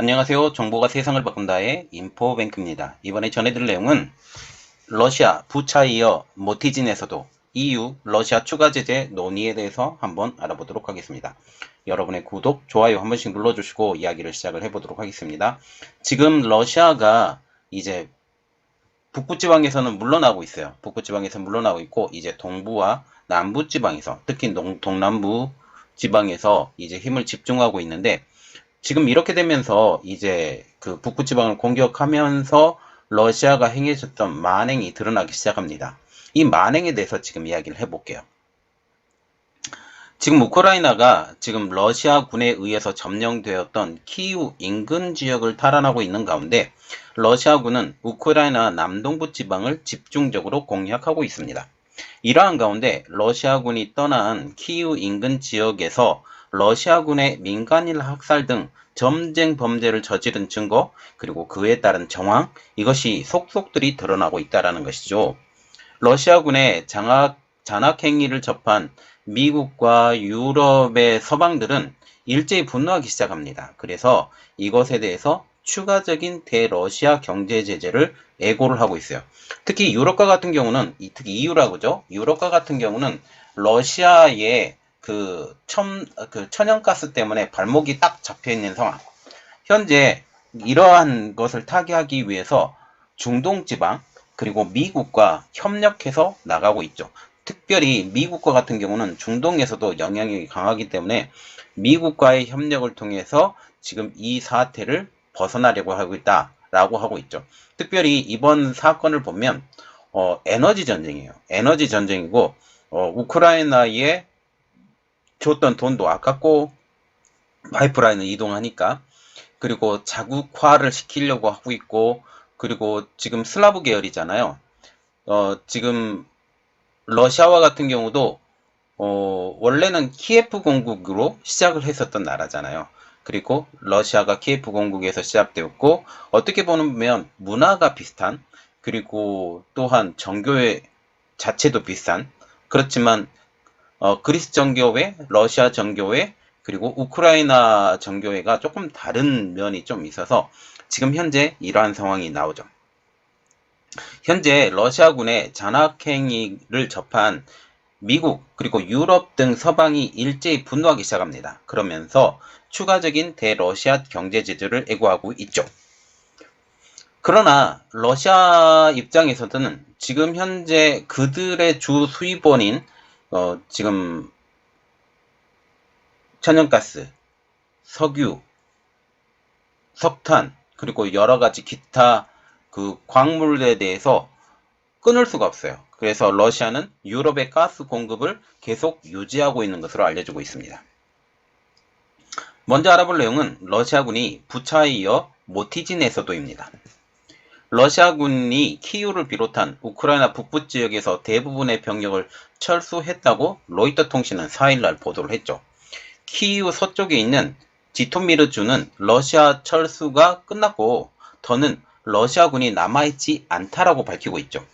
안녕하세요. 정보가 세상을 바꾼다의 인포뱅크입니다. 이번에 전해드릴 내용은 러시아 부차이어 모티진에서도 EU 러시아 추가 제재 논의에 대해서 한번 알아보도록 하겠습니다. 여러분의 구독, 좋아요 한 번씩 눌러주시고 이야기를 시작을 해보도록 하겠습니다. 지금 러시아가 이제 북부지방에서는 물러나고 있어요. 북부지방에서 물러나고 있고 이제 동부와 남부지방에서 특히 동남부 지방에서 이제 힘을 집중하고 있는데 지금 이렇게 되면서 이제 그 북부지방을 공격하면서 러시아가 행해졌던 만행이 드러나기 시작합니다. 이 만행에 대해서 지금 이야기를 해볼게요. 지금 우크라이나가 지금 러시아군에 의해서 점령되었던 키이우 인근 지역을 탈환하고 있는 가운데 러시아군은 우크라이나 남동부 지방을 집중적으로 공략하고 있습니다. 이러한 가운데 러시아군이 떠난 키이우 인근 지역에서 러시아군의 민간인 학살 등 전쟁 범죄를 저지른 증거 그리고 그에 따른 정황 이것이 속속들이 드러나고 있다는 것이죠. 러시아군의 잔악 행위를 접한 미국과 유럽의 서방들은 일제히 분노하기 시작합니다. 그래서 이것에 대해서 추가적인 대러시아 경제 제재를 예고를 하고 있어요. 특히 유럽과 같은 경우는 특히 EU라고죠. 유럽과 같은 경우는 러시아의 천연가스 때문에 발목이 딱 잡혀 있는 상황. 현재 이러한 것을 타개하기 위해서 중동 지방 그리고 미국과 협력해서 나가고 있죠. 특별히 미국과 같은 경우는 중동에서도 영향력이 강하기 때문에 미국과의 협력을 통해서 지금 이 사태를 벗어나려고 하고 있다라고 하고 있죠. 특별히 이번 사건을 보면 에너지 전쟁이에요. 에너지 전쟁이고 우크라이나에 줬던 돈도 아깝고 파이프라인을 이동하니까 그리고 자국화를 시키려고 하고 있고 그리고 지금 슬라브 계열이잖아요. 지금 러시아와 같은 경우도 원래는 키예프 공국으로 시작을 했었던 나라잖아요. 그리고 러시아가 키예프 공국에서 시작되었고 어떻게 보면 문화가 비슷한 그리고 또한 정교회 자체도 비슷한 그렇지만 그리스 정교회, 러시아 정교회 그리고 우크라이나 정교회가 조금 다른 면이 좀 있어서 지금 현재 이러한 상황이 나오죠. 현재 러시아군의 잔악행위를 접한 미국 그리고 유럽 등 서방이 일제히 분노하기 시작합니다. 그러면서 추가적인 대러시아 경제 제재를 예고하고 있죠. 그러나 러시아 입장에서는 지금 현재 그들의 주 수입원인 지금 천연가스, 석유, 석탄 그리고 여러 가지 기타 그 광물에 대해서 끊을 수가 없어요. 그래서 러시아는 유럽의 가스 공급을 계속 유지하고 있는 것으로 알려지고 있습니다. 먼저 알아볼 내용은 러시아군이 부차이어 모티진에서도입니다. 러시아군이 키이우를 비롯한 우크라이나 북부 지역에서 대부분의 병력을 철수했다고 로이터 통신은 4일날 보도를 했죠. 키이우 서쪽에 있는 지토미르주는 러시아 철수가 끝났고 더는 러시아군이 남아있지 않다라고 밝히고 있죠.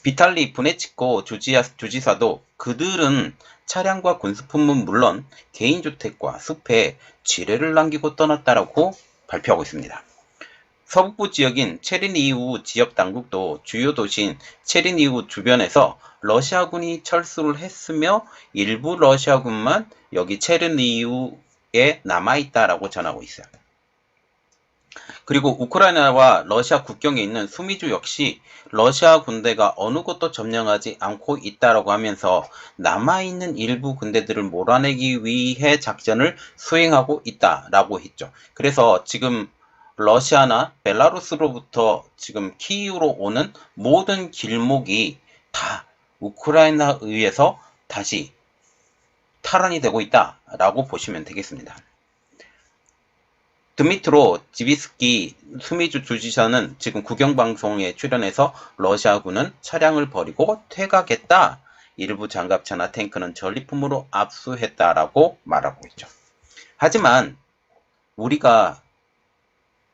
비탈리 부네치코 주지사도 그들은 차량과 군수품은 물론 개인주택과 숲에 지뢰를 남기고 떠났다라고 발표하고 있습니다. 서북부 지역인 체르니우 지역 당국도 주요 도시인 체르니우 주변에서 러시아군이 철수를 했으며 일부 러시아군만 여기 체르니우에 남아있다라고 전하고 있어요. 그리고 우크라이나와 러시아 국경에 있는 수미주 역시 러시아 군대가 어느 곳도 점령하지 않고 있다라고 하면서 남아있는 일부 군대들을 몰아내기 위해 작전을 수행하고 있다라고 했죠. 그래서 지금 러시아나 벨라루스로부터 지금 키이우로 오는 모든 길목이 다 우크라이나에 의해서 다시 탈환이 되고 있다라고 보시면 되겠습니다. 드미트로 지비스키 수미주 주지사는 지금 국영방송에 출연해서 러시아군은 차량을 버리고 퇴각했다. 일부 장갑차나 탱크는 전리품으로 압수했다라고 말하고 있죠. 하지만 우리가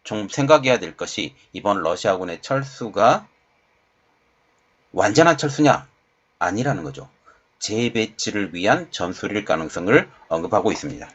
좀 생각해야 될 것이 이번 러시아군의 철수가 완전한 철수냐? 아니라는 거죠. 재배치를 위한 전술일 가능성을 언급하고 있습니다.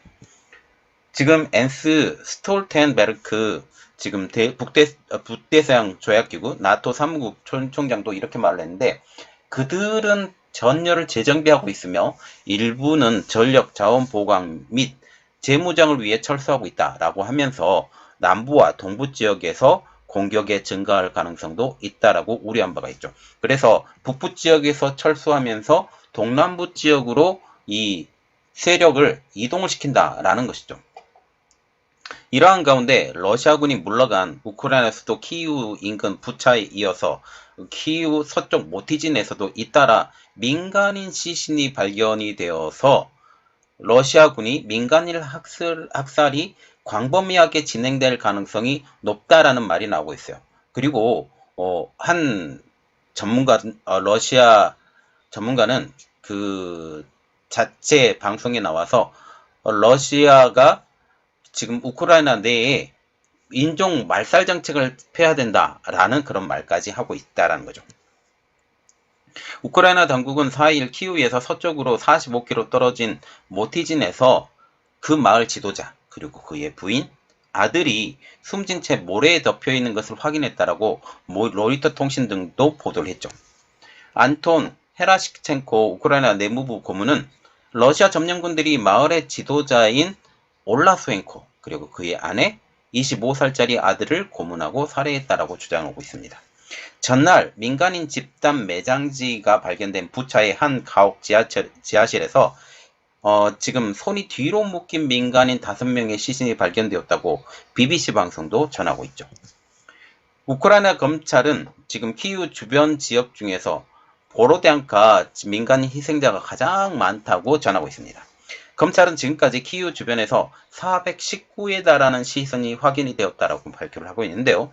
지금 엔스 스톨텐베르크 지금 북대서양 조약기구 나토 사무국 총장도 이렇게 말을 했는데, 그들은 전열을 재정비하고 있으며 일부는 전력 자원 보강 및 재무장을 위해 철수하고 있다라고 하면서 남부와 동부 지역에서 공격의 증가할 가능성도 있다라고 우려한 바가 있죠. 그래서 북부 지역에서 철수하면서 동남부 지역으로 이 세력을 이동을 시킨다라는 것이죠. 이러한 가운데 러시아군이 물러간 우크라이나 수도 키이우 인근 부차에 이어서 키이우 서쪽 모티진에서도 잇따라 민간인 시신이 발견이 되어서 러시아군이 민간인 학살이 광범위하게 진행될 가능성이 높다라는 말이 나오고 있어요. 그리고 한 전문가, 러시아 전문가는 그 자체 방송에 나와서 러시아가 지금 우크라이나 내에 인종 말살 정책을 펴야 된다라는 그런 말까지 하고 있다라는 거죠. 우크라이나 당국은 4일 키우에서 서쪽으로 45km 떨어진 모티진에서 그 마을 지도자 그리고 그의 부인, 아들이 숨진 채 모래에 덮여 있는 것을 확인했다라고 로이터 통신 등도 보도를 했죠. 안톤 헤라시크첸코 우크라이나 내무부 고문은 러시아 점령군들이 마을의 지도자인 올라수엔코 그리고 그의 아내 25살짜리 아들을 고문하고 살해했다라고 주장하고 있습니다. 전날 민간인 집단 매장지가 발견된 부차의 한 가옥 지하실에서 지금 손이 뒤로 묶인 민간인 5명의 시신이 발견되었다고 BBC 방송도 전하고 있죠. 우크라이나 검찰은 지금 키이우 주변 지역 중에서 보로디안카 민간인 희생자가 가장 많다고 전하고 있습니다. 검찰은 지금까지 키이우 주변에서 419에 달하는 시신이 확인이 되었다라고 발표를 하고 있는데요.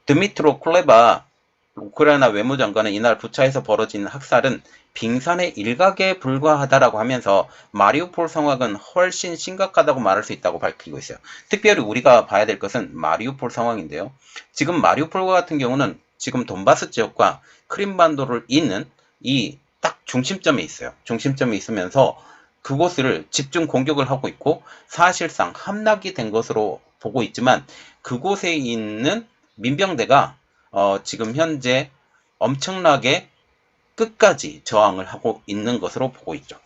드미트로 쿨레바 우크라이나 외무장관은 이날 부차에서 벌어진 학살은 빙산의 일각에 불과하다라고 하면서 마리우폴 상황은 훨씬 심각하다고 말할 수 있다고 밝히고 있어요. 특별히 우리가 봐야 될 것은 마리우폴 상황인데요. 지금 마리우폴과 같은 경우는 지금 돈바스 지역과 크림반도를 잇는 이 딱 중심점에 있어요. 중심점에 있으면서 그곳을 집중 공격을 하고 있고 사실상 함락이 된 것으로 보고 있지만 그곳에 있는 민병대가 지금 현재 엄청나게 끝까지 저항을 하고 있는 것으로 보고 있죠.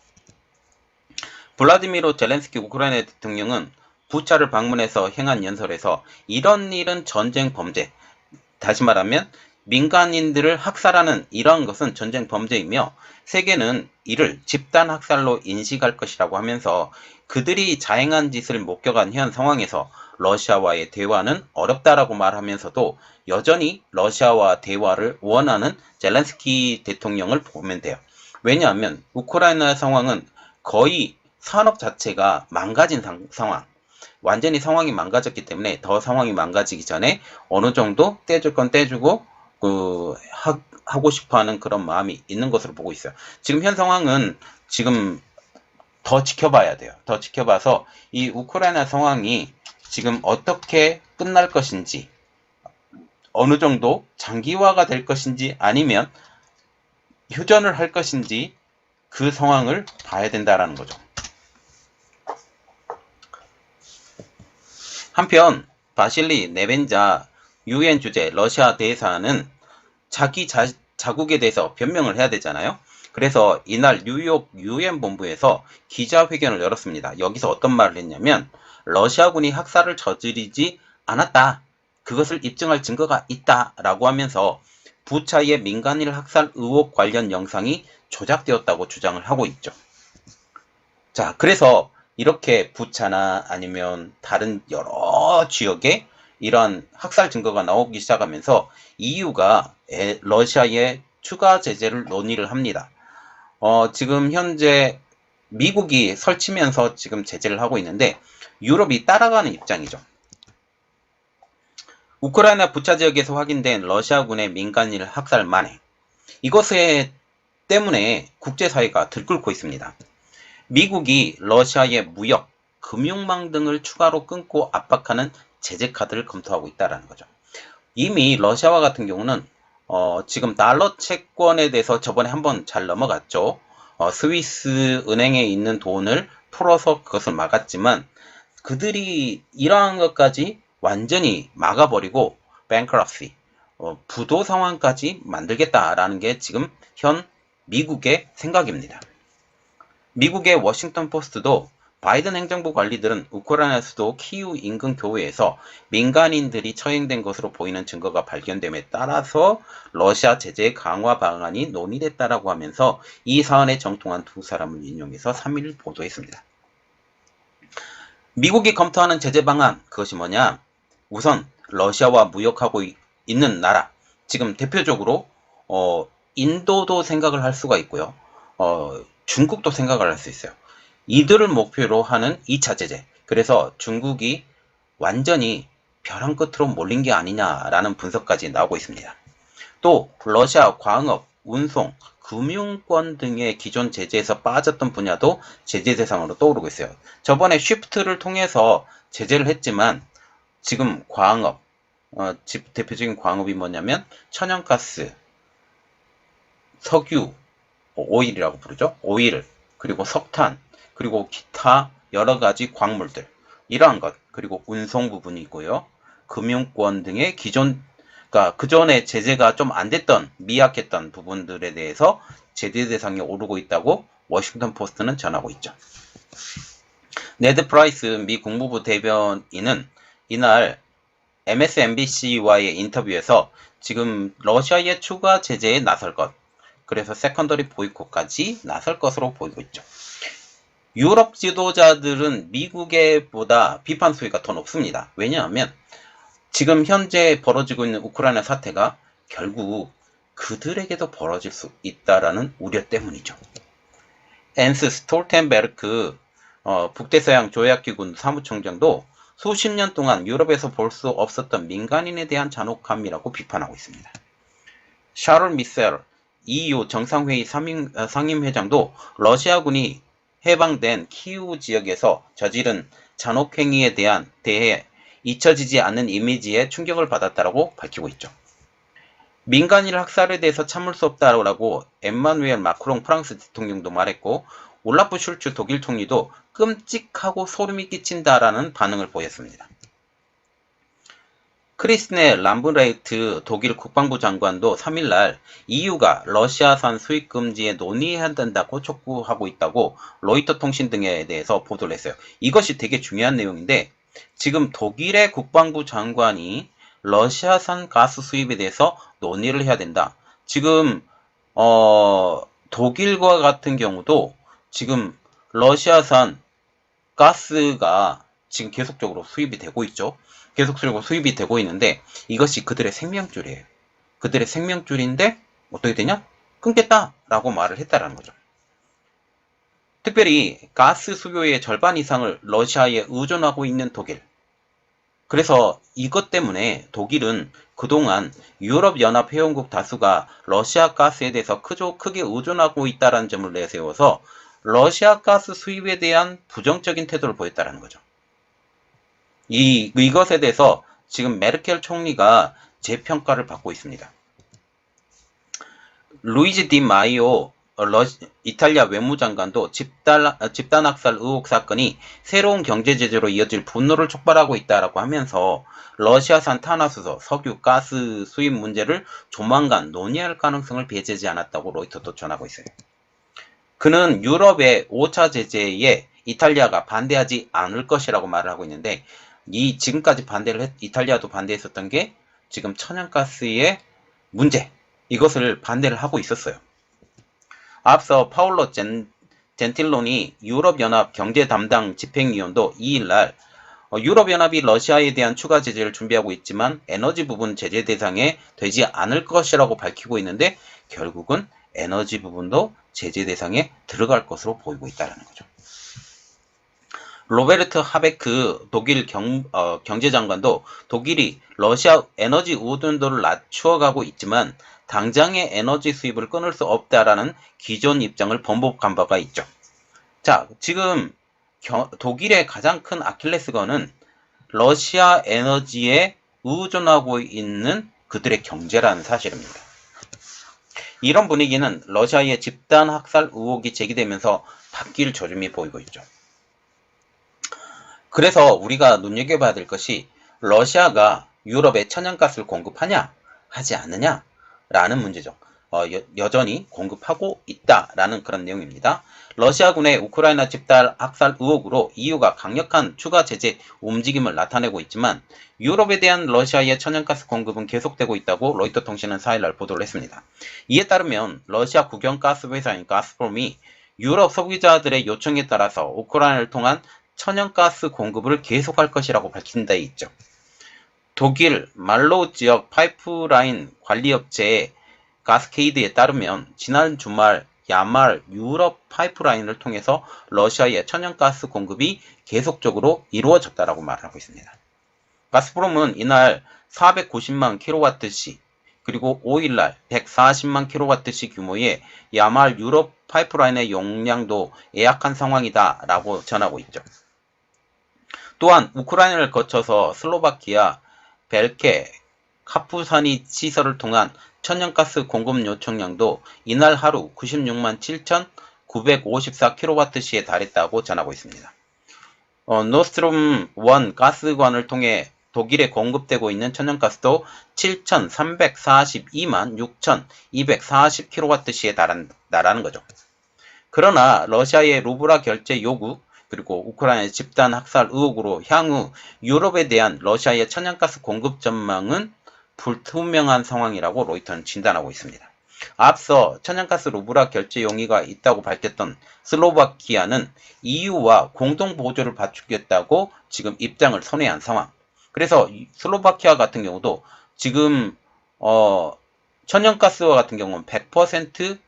블라디미르 젤렌스키 우크라이나 대통령은 부차를 방문해서 행한 연설에서 이런 일은 전쟁 범죄, 다시 말하면 민간인들을 학살하는 이러한 것은 전쟁 범죄이며 세계는 이를 집단 학살로 인식할 것이라고 하면서 그들이 자행한 짓을 목격한 현 상황에서 러시아와의 대화는 어렵다라고 말하면서도 여전히 러시아와 대화를 원하는 젤렌스키 대통령을 보면 돼요. 왜냐하면 우크라이나 상황은 거의 산업 자체가 망가진 상황, 완전히 상황이 망가졌기 때문에 더 상황이 망가지기 전에 어느 정도 떼줄 건 떼주고 하고 싶어하는 그런 마음이 있는 것으로 보고 있어요. 지금 현 상황은 지금 더 지켜봐야 돼요. 더 지켜봐서 이 우크라이나 상황이 지금 어떻게 끝날 것인지, 어느 정도 장기화가 될 것인지 아니면 휴전을 할 것인지 그 상황을 봐야 된다라는 거죠. 한편 바실리 네벤자 유엔 주재 러시아 대사는 자기 자국에 대해서 변명을 해야 되잖아요. 그래서 이날 뉴욕 유엔 본부에서 기자회견을 열었습니다. 여기서 어떤 말을 했냐면 러시아군이 학살을 저지르지 않았다. 그것을 입증할 증거가 있다. 라고 하면서 부차의 민간인 학살 의혹 관련 영상이 조작되었다고 주장을 하고 있죠. 자, 그래서 이렇게 부차나 아니면 다른 여러 지역에 이러한 학살 증거가 나오기 시작하면서 EU가 러시아에 추가 제재를 논의를 합니다. 지금 현재 미국이 설치면서 지금 제재를 하고 있는데 유럽이 따라가는 입장이죠. 우크라이나 부차 지역에서 확인된 러시아군의 민간인 학살 만행. 이것에 때문에 국제사회가 들끓고 있습니다. 미국이 러시아의 무역, 금융망 등을 추가로 끊고 압박하는 제재 카드를 검토하고 있다는 거죠. 이미 러시아와 같은 경우는 지금 달러 채권에 대해서 저번에 한번 잘 넘어갔죠. 스위스 은행에 있는 돈을 풀어서 그것을 막았지만 그들이 이러한 것까지 완전히 막아버리고 bankruptcy, 부도 상황까지 만들겠다라는 게 지금 현 미국의 생각입니다. 미국의 워싱턴 포스트도 바이든 행정부 관리들은 우크라이나 수도 키우 인근 교회에서 민간인들이 처형된 것으로 보이는 증거가 발견됨에 따라서 러시아 제재 강화 방안이 논의됐다라고 하면서 이 사안에 정통한 두 사람을 인용해서 3일 보도했습니다. 미국이 검토하는 제재 방안, 그것이 뭐냐? 우선 러시아와 무역하고 있는 나라, 지금 대표적으로 인도도 생각을 할 수가 있고요. 중국도 생각을 할 수 있어요. 이들을 목표로 하는 2차 제재. 그래서 중국이 완전히 벼랑 끝으로 몰린 게 아니냐라는 분석까지 나오고 있습니다. 또 러시아 광업, 운송, 금융권 등의 기존 제재에서 빠졌던 분야도 제재 대상으로 떠오르고 있어요. 저번에 쉬프트를 통해서 제재를 했지만 지금 광업, 대표적인 광업이 뭐냐면 천연가스, 석유, 오일이라고 부르죠. 오일, 그리고 석탄, 그리고 기타 여러 가지 광물들, 이러한 것, 그리고 운송 부분이 있고요. 금융권 등의 기존, 그러니까 그전에 제재가 좀 안 됐던, 미약했던 부분들에 대해서 제재 대상에 오르고 있다고 워싱턴 포스트는 전하고 있죠. 네드 프라이스 미 국무부 대변인은 이날 MSNBC와의 인터뷰에서 지금 러시아의 추가 제재에 나설 것, 그래서 세컨더리 보이콧까지 나설 것으로 보이고 있죠. 유럽 지도자들은 미국에 보다 비판 수위가 더 높습니다. 왜냐하면 지금 현재 벌어지고 있는 우크라이나 사태가 결국 그들에게도 벌어질 수 있다라는 우려 때문이죠. 앤스 스톨텐베르크 북대서양 조약기구 사무총장도 수십 년 동안 유럽에서 볼 수 없었던 민간인에 대한 잔혹함이라고 비판하고 있습니다. 샤를 미셀 EU 정상회의 상임회장도 러시아군이 해방된 키우 지역에서 저지른 잔혹행위에 대해 잊혀지지 않는 이미지에 충격을 받았다고 밝히고 있죠. 민간인 학살에 대해서 참을 수 없다라고 엠마누엘 마크롱 프랑스 대통령도 말했고, 올라프 슐츠 독일 총리도 끔찍하고 소름이 끼친다라는 반응을 보였습니다. 크리스네 람브레이트 독일 국방부 장관도 3일날 EU가 러시아산 수입 금지에 논의해야 된다고 촉구하고 있다고 로이터 통신 등에 대해서 보도를 했어요. 이것이 되게 중요한 내용인데, 지금 독일의 국방부 장관이 러시아산 가스 수입에 대해서 논의를 해야 된다. 지금 독일과 같은 경우도 지금 러시아산 가스가 지금 계속적으로 수입이 되고 있죠. 계속적으로 수입이 되고 있는데 이것이 그들의 생명줄이에요. 그들의 생명줄인데 어떻게 되냐? 끊겠다라고 말을 했다라는 거죠. 특별히 가스 수요의 절반 이상을 러시아에 의존하고 있는 독일. 그래서 이것 때문에 독일은 그동안 유럽연합 회원국 다수가 러시아 가스에 대해서 크게 의존하고 있다는 점을 내세워서 러시아 가스 수입에 대한 부정적인 태도를 보였다는 거죠. 이것에 대해서 지금 메르켈 총리가 재평가를 받고 있습니다. 루이지 디 마이오 이탈리아 외무장관도 집단 학살 의혹 사건이 새로운 경제 제재로 이어질 분노를 촉발하고 있다라고 하면서 러시아산 탄화수소, 석유, 가스 수입 문제를 조만간 논의할 가능성을 배제하지 않았다고 로이터도 전하고 있어요. 그는 유럽의 5차 제재에 이탈리아가 반대하지 않을 것이라고 말을 하고 있는데, 지금까지 이탈리아도 반대했었던 게 지금 천연가스의 문제, 이것을 반대를 하고 있었어요. 앞서 파울로 젠틸론이 유럽연합 경제 담당 집행위원도 2일날 유럽연합이 러시아에 대한 추가 제재를 준비하고 있지만 에너지 부분 제재 대상에 되지 않을 것이라고 밝히고 있는데, 결국은 에너지 부분도 제재 대상에 들어갈 것으로 보이고 있다는 거죠. 로베르트 하베크 독일 경제장관도 독일이 러시아 에너지 의존도를 낮추어가고 있지만 당장의 에너지 수입을 끊을 수 없다라는 기존 입장을 번복한 바가 있죠. 자, 지금 독일의 가장 큰 아킬레스건은 러시아 에너지에 의존하고 있는 그들의 경제라는 사실입니다. 이런 분위기는 러시아의 집단 학살 의혹이 제기되면서 바뀔 조짐이 보이고 있죠. 그래서 우리가 눈여겨봐야 될 것이 러시아가 유럽에 천연가스를 공급하냐 하지 않느냐 라는 문제죠. 여전히 공급하고 있다라는 그런 내용입니다. 러시아군의 우크라이나 집단 학살 의혹으로 EU가 강력한 추가 제재 움직임을 나타내고 있지만 유럽에 대한 러시아의 천연가스 공급은 계속되고 있다고 로이터 통신은 4일날 보도를 했습니다. 이에 따르면 러시아 국영가스 회사인 가스프롬이 유럽 소비자들의 요청에 따라서 우크라이나를 통한 천연가스 공급을 계속할 것이라고 밝힌 데 있죠. 독일 말로우 지역 파이프라인 관리업체의 가스케이드에 따르면 지난 주말 야말 유럽 파이프라인을 통해서 러시아의 천연가스 공급이 계속적으로 이루어졌다라고 말하고 있습니다. 가스프롬은 이날 490만 킬로와트시 그리고 5일날 140만 킬로와트시 규모의 야말 유럽 파이프라인의 용량도 예약한 상황이다 라고 전하고 있죠. 또한 우크라이나를 거쳐서 슬로바키아 벨케 카푸사니 시설을 통한 천연가스 공급 요청량도 이날 하루 96만 7,954kWh에 달했다고 전하고 있습니다. 노스트롬 1 가스관을 통해 독일에 공급되고 있는 천연가스도 7,342만 6,240kWh에 달한다라는 거죠. 그러나 러시아의 루블화 결제 요구 그리고 우크라이나의 집단 학살 의혹으로 향후 유럽에 대한 러시아의 천연가스 공급 전망은 불투명한 상황이라고 로이터는 진단하고 있습니다. 앞서 천연가스 루블화 결제 용의가 있다고 밝혔던 슬로바키아는 EU와 공동 보조를 받추겠다고 지금 입장을 선회한 상황. 그래서 슬로바키아 같은 경우도 지금 천연가스와 같은 경우는 100%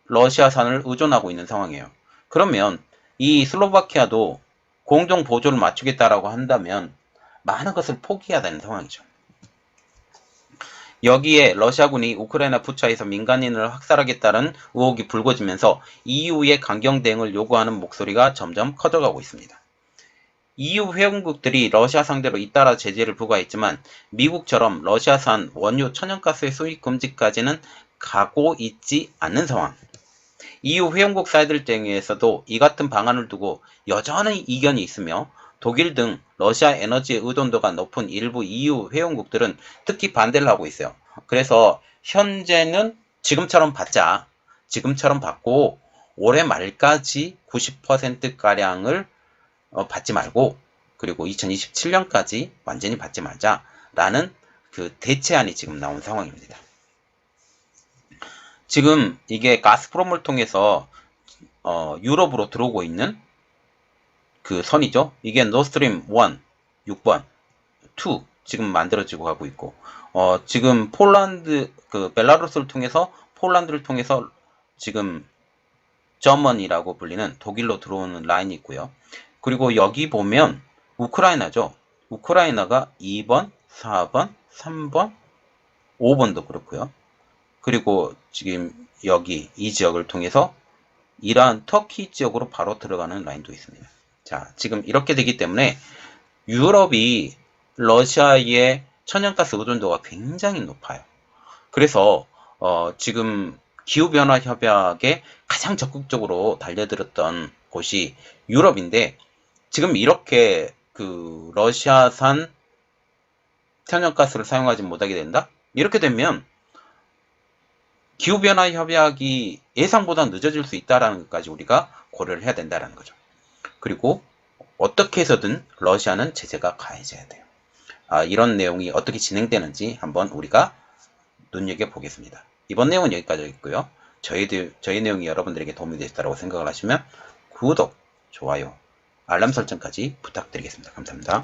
러시아산을 의존하고 있는 상황이에요. 그러면 이 슬로바키아도 공동 보조를 맞추겠다라고 한다면 많은 것을 포기해야 되는 상황이죠. 여기에 러시아군이 우크라이나 부차에서 민간인을 학살하겠다는 의혹이 불거지면서 EU의 강경 대응을 요구하는 목소리가 점점 커져가고 있습니다. EU 회원국들이 러시아 상대로 잇따라 제재를 부과했지만 미국처럼 러시아산 원유 천연가스의 수입 금지까지는 가고 있지 않는 상황. EU 회원국 사이들 중에서도 이 같은 방안을 두고 여전히 이견이 있으며 독일 등 러시아 에너지의 의존도가 높은 일부 EU 회원국들은 특히 반대를 하고 있어요. 그래서 현재는 지금처럼 받자. 지금처럼 받고 올해 말까지 90%가량을 받지 말고 그리고 2027년까지 완전히 받지 말자라는 그 대체안이 지금 나온 상황입니다. 지금 이게 가스프롬을 통해서 유럽으로 들어오고 있는 그 선이죠. 이게 노스트림 1, 6번, 2 지금 만들어지고 가고 있고 지금 폴란드 그 벨라루스를 통해서 폴란드를 통해서 지금 저먼이라고 불리는 독일로 들어오는 라인이 있고요. 그리고 여기 보면 우크라이나죠. 우크라이나가 2번, 4번, 3번, 5번도 그렇고요. 그리고 지금 여기 이 지역을 통해서 이란, 터키 지역으로 바로 들어가는 라인도 있습니다. 자, 지금 이렇게 되기 때문에 유럽이 러시아의 천연가스 의존도가 굉장히 높아요. 그래서 지금 기후변화 협약에 가장 적극적으로 달려들었던 곳이 유럽인데 지금 이렇게 그 러시아산 천연가스를 사용하지 못하게 된다? 이렇게 되면 기후변화 협약이 예상보다 늦어질 수 있다는 것까지 우리가 고려를 해야 된다는 거죠. 그리고 어떻게 해서든 러시아는 제재가 가해져야 돼요. 이런 내용이 어떻게 진행되는지 한번 우리가 눈여겨보겠습니다. 이번 내용은 여기까지였고요. 저희 내용이 여러분들에게 도움이 되셨다고 생각을 하시면 구독, 좋아요, 알람 설정까지 부탁드리겠습니다. 감사합니다.